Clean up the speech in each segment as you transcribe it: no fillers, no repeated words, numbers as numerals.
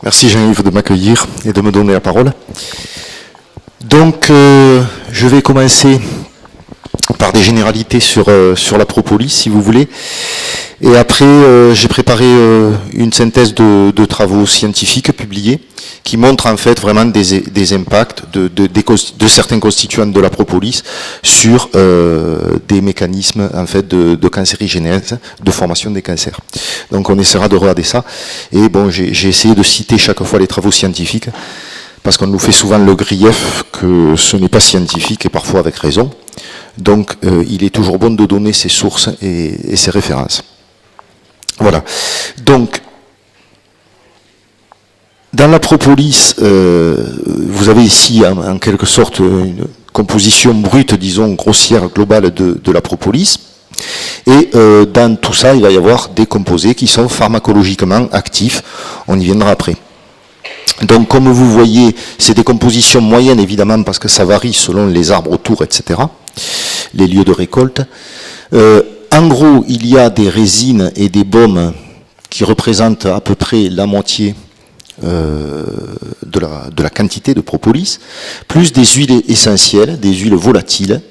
Merci Jean-Yves de m'accueillir et de me donner la parole. Donc, je vais commencer par des généralités sur la propolis, si vous voulez. Et après, j'ai préparé une synthèse de travaux scientifiques publiés qui montrent en fait vraiment des impacts de certains constituants de la propolis sur des mécanismes en fait de cancérigénèse, de formation des cancers. Donc on essaiera de regarder ça. Et bon, j'ai essayé de citer chaque fois les travaux scientifiques parce qu'on nous fait souvent le grief que ce n'est pas scientifique et parfois avec raison. Donc il est toujours bon de donner ses sources et ses références. Voilà. Donc, dans la propolis, vous avez ici en quelque sorte une composition brute, disons, grossière, globale de la propolis. Et dans tout ça, il va y avoir des composés qui sont pharmacologiquement actifs. On y viendra après. Donc, comme vous voyez, c'est des compositions moyennes, évidemment, parce que ça varie selon les arbres autour, etc., les lieux de récolte. En gros, il y a des résines et des baumes qui représentent à peu près la moitié de la quantité de propolis, plus des huiles essentielles, des huiles volatiles.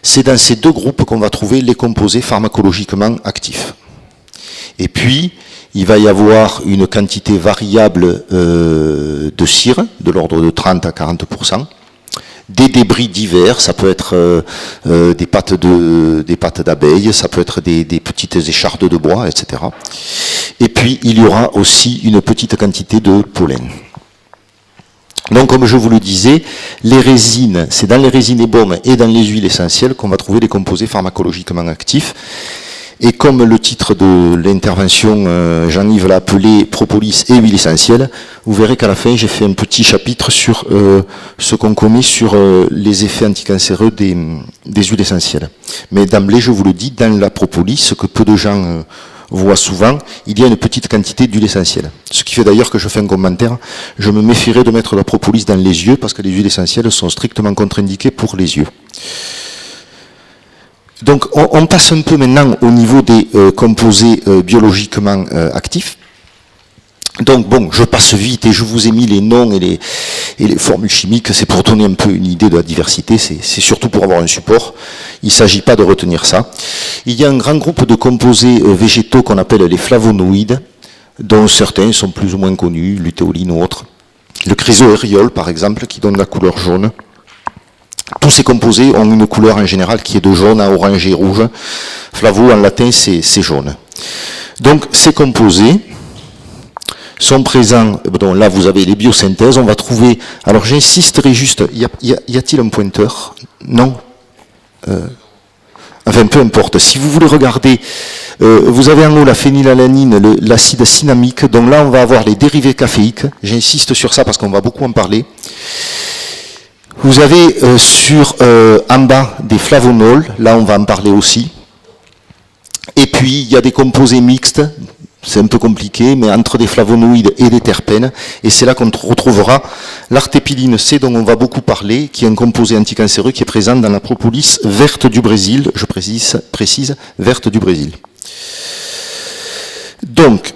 C'est dans ces deux groupes qu'on va trouver les composés pharmacologiquement actifs. Et puis, il va y avoir une quantité variable de cire, de l'ordre de 30 à 40%. Des débris divers, ça peut être des pattes d'abeilles, ça peut être des petites échardes de bois, etc. Et puis il y aura aussi une petite quantité de pollen. Donc comme je vous le disais, les résines, c'est dans les résines et baumes et dans les huiles essentielles qu'on va trouver les composés pharmacologiquement actifs. Et comme le titre de l'intervention, Jean-Yves l'a appelé propolis et huile essentielle, vous verrez qu'à la fin, j'ai fait un petit chapitre sur ce qu'on connaît sur les effets anticancéreux des huiles essentielles. Mais d'emblée, je vous le dis, dans la propolis, ce que peu de gens voient souvent, il y a une petite quantité d'huile essentielle. Ce qui fait d'ailleurs que je fais un commentaire, je me méfierais de mettre la propolis dans les yeux, parce que les huiles essentielles sont strictement contre-indiquées pour les yeux. Donc on passe un peu maintenant au niveau des composés biologiquement actifs. Donc bon, je passe vite et je vous ai mis les noms et les formules chimiques, c'est pour donner un peu une idée de la diversité, c'est surtout pour avoir un support, il ne s'agit pas de retenir ça. Il y a un grand groupe de composés végétaux qu'on appelle les flavonoïdes, dont certains sont plus ou moins connus, lutéoline ou autres. Le chrysoériol par exemple, qui donne la couleur jaune. Tous ces composés ont une couleur en général qui est de jaune à orange et rouge. Flavo en latin c'est jaune. Donc ces composés sont présents, donc là vous avez les biosynthèses, on va trouver, alors j'insisterai juste, y a-t-il un pointeur? Non enfin peu importe, si vous voulez regarder, vous avez en haut la phénylalanine, l'acide cinnamique, donc là on va avoir les dérivés caféiques, j'insiste sur ça parce qu'on va beaucoup en parler. Vous avez en bas des flavonols, là on va en parler aussi. Et puis il y a des composés mixtes, c'est un peu compliqué, mais entre des flavonoïdes et des terpènes. Et c'est là qu'on retrouvera l'artépiline C dont on va beaucoup parler, qui est un composé anticancéreux qui est présent dans la propolis verte du Brésil, je précise verte du Brésil. Donc,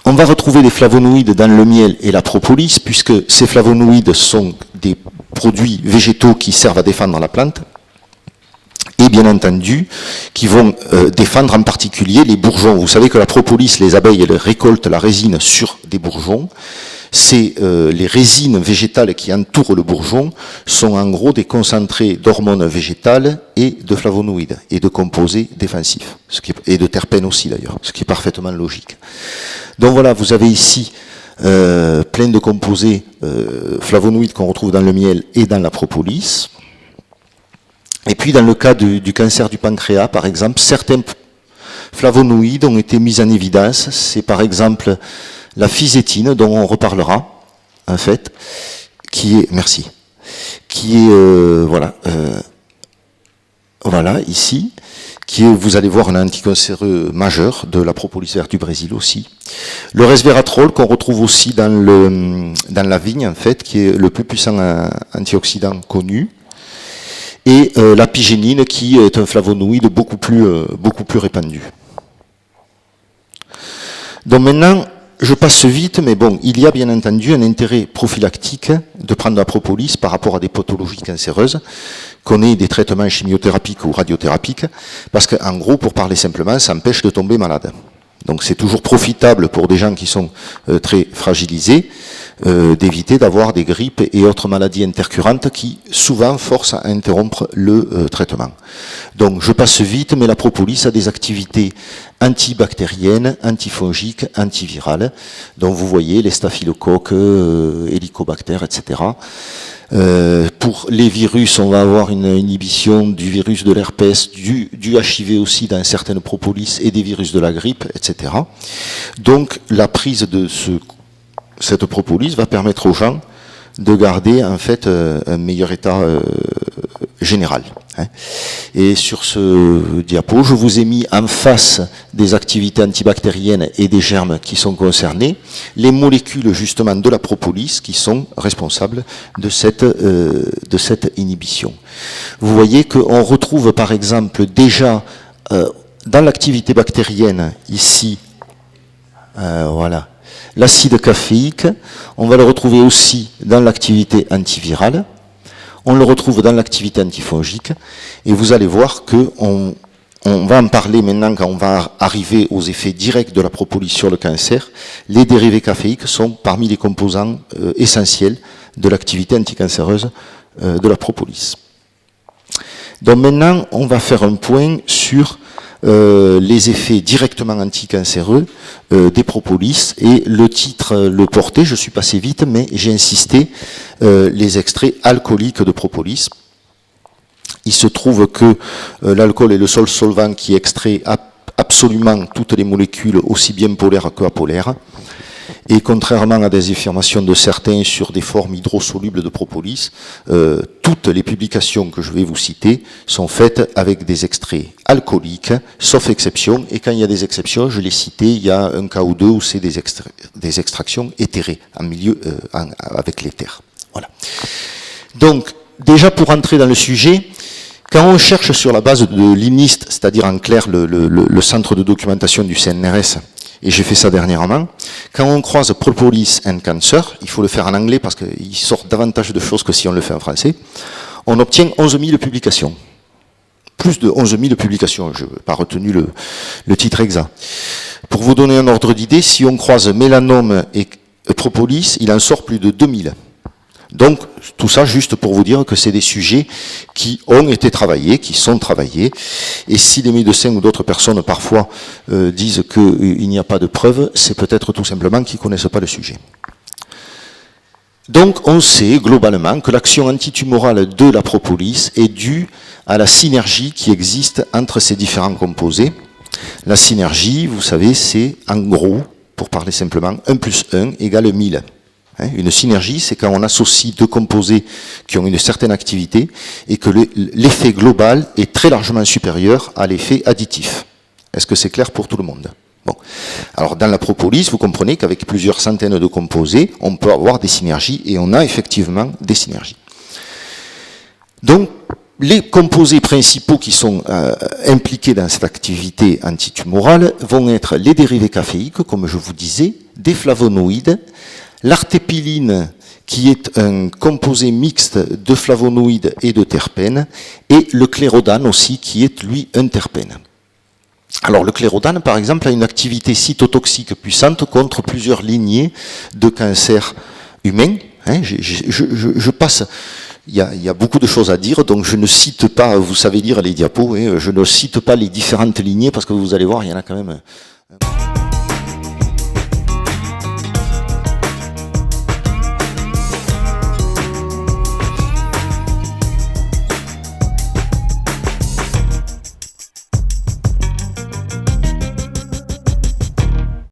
on va retrouver des flavonoïdes dans le miel et la propolis, puisque ces flavonoïdes sont des produits végétaux qui servent à défendre la plante, et bien entendu, qui vont défendre en particulier les bourgeons. Vous savez que la propolis, les abeilles, elles récoltent la résine sur des bourgeons. C'est les résines végétales qui entourent le bourgeon sont en gros des concentrés d'hormones végétales et de flavonoïdes, et de composés défensifs, et de terpènes aussi d'ailleurs, ce qui est parfaitement logique. Donc voilà, vous avez ici plein de composés flavonoïdes qu'on retrouve dans le miel et dans la propolis. Et puis dans le cas du cancer du pancréas, par exemple, certains flavonoïdes ont été mis en évidence. C'est par exemple la fisétine, dont on reparlera, en fait, qui est, voilà, ici, qui est, vous allez voir, un anticancéreux majeur de la propolis verte du Brésil aussi. Le resveratrol, qu'on retrouve aussi dans la vigne, en fait, qui est le plus puissant antioxydant connu. Et la pygénine, qui est un flavonoïde beaucoup plus répandu. Donc maintenant, je passe vite, mais bon, il y a bien entendu un intérêt prophylactique de prendre la propolis par rapport à des pathologies cancéreuses, qu'on ait des traitements chimiothérapiques ou radiothérapiques, parce qu'en gros, pour parler simplement, ça empêche de tomber malade. Donc c'est toujours profitable pour des gens qui sont très fragilisés d'éviter d'avoir des grippes et autres maladies intercurrentes qui souvent forcent à interrompre le traitement. Donc je passe vite, mais la propolis a des activités antibactériennes, antifongiques, antivirales. Donc vous voyez les staphylocoques, hélicobactères, etc. Pour les virus, on va avoir une inhibition du virus de l'herpès, du HIV aussi dans certaines propolis et des virus de la grippe, etc. Donc la prise de cette propolis va permettre aux gens de garder en fait un meilleur état général. Et sur ce diapo, je vous ai mis en face des activités antibactériennes et des germes qui sont concernés, les molécules justement de la propolis qui sont responsables de cette inhibition. Vous voyez qu'on retrouve par exemple déjà dans l'activité bactérienne ici, voilà, l'acide caféique, on va le retrouver aussi dans l'activité antivirale, on le retrouve dans l'activité antifongique, et vous allez voir qu'on va en parler maintenant quand on va arriver aux effets directs de la propolis sur le cancer. Les dérivés caféiques sont parmi les composants essentiels de l'activité anticancéreuse de la propolis. Donc maintenant, on va faire un point sur les effets directement anticancéreux des propolis, et le titre le portait, je suis passé vite, mais j'ai insisté, les extraits alcooliques de propolis. Il se trouve que l'alcool est le seul solvant qui extrait absolument toutes les molécules, aussi bien polaires que apolaires. Et contrairement à des affirmations de certains sur des formes hydrosolubles de propolis, toutes les publications que je vais vous citer sont faites avec des extraits alcooliques, sauf exception. Et quand il y a des exceptions, je l'ai cité, il y a un cas ou deux où c'est des extractions éthérées, en milieu avec l'éther. Voilà. Donc, déjà pour entrer dans le sujet, quand on cherche sur la base de l'IMNIST, c'est-à-dire en clair le centre de documentation du CNRS, et j'ai fait ça dernièrement, quand on croise Propolis and Cancer, il faut le faire en anglais parce qu'il sort davantage de choses que si on le fait en français, on obtient 11 000 publications. Plus de 11 000 publications, je n'ai pas retenu le titre exact. Pour vous donner un ordre d'idée, si on croise mélanome et Propolis, il en sort plus de 2000. Donc, tout ça juste pour vous dire que c'est des sujets qui ont été travaillés, qui sont travaillés, et si les médecins ou d'autres personnes parfois disent qu'il n'y a pas de preuves, c'est peut-être tout simplement qu'ils ne connaissent pas le sujet. Donc, on sait globalement que l'action antitumorale de la propolis est due à la synergie qui existe entre ces différents composés. La synergie, vous savez, c'est en gros, pour parler simplement, 1 plus 1 égale 1000. Une synergie, c'est quand on associe deux composés qui ont une certaine activité et que l'effet global est très largement supérieur à l'effet additif. Est-ce que c'est clair pour tout le monde? Bon. Alors dans la propolis, vous comprenez qu'avec plusieurs centaines de composés, on peut avoir des synergies, et on a effectivement des synergies. Donc, les composés principaux qui sont impliqués dans cette activité antitumorale vont être les dérivés caféiques, comme je vous disais, des flavonoïdes, l'artépiline, qui est un composé mixte de flavonoïdes et de terpènes, et le clérodane aussi, qui est lui un terpène. Alors le clérodane, par exemple, a une activité cytotoxique puissante contre plusieurs lignées de cancers humains. Je passe, il y a beaucoup de choses à dire, donc je ne cite pas, vous savez lire les diapos, je ne cite pas les différentes lignées, parce que vous allez voir, il y en a quand même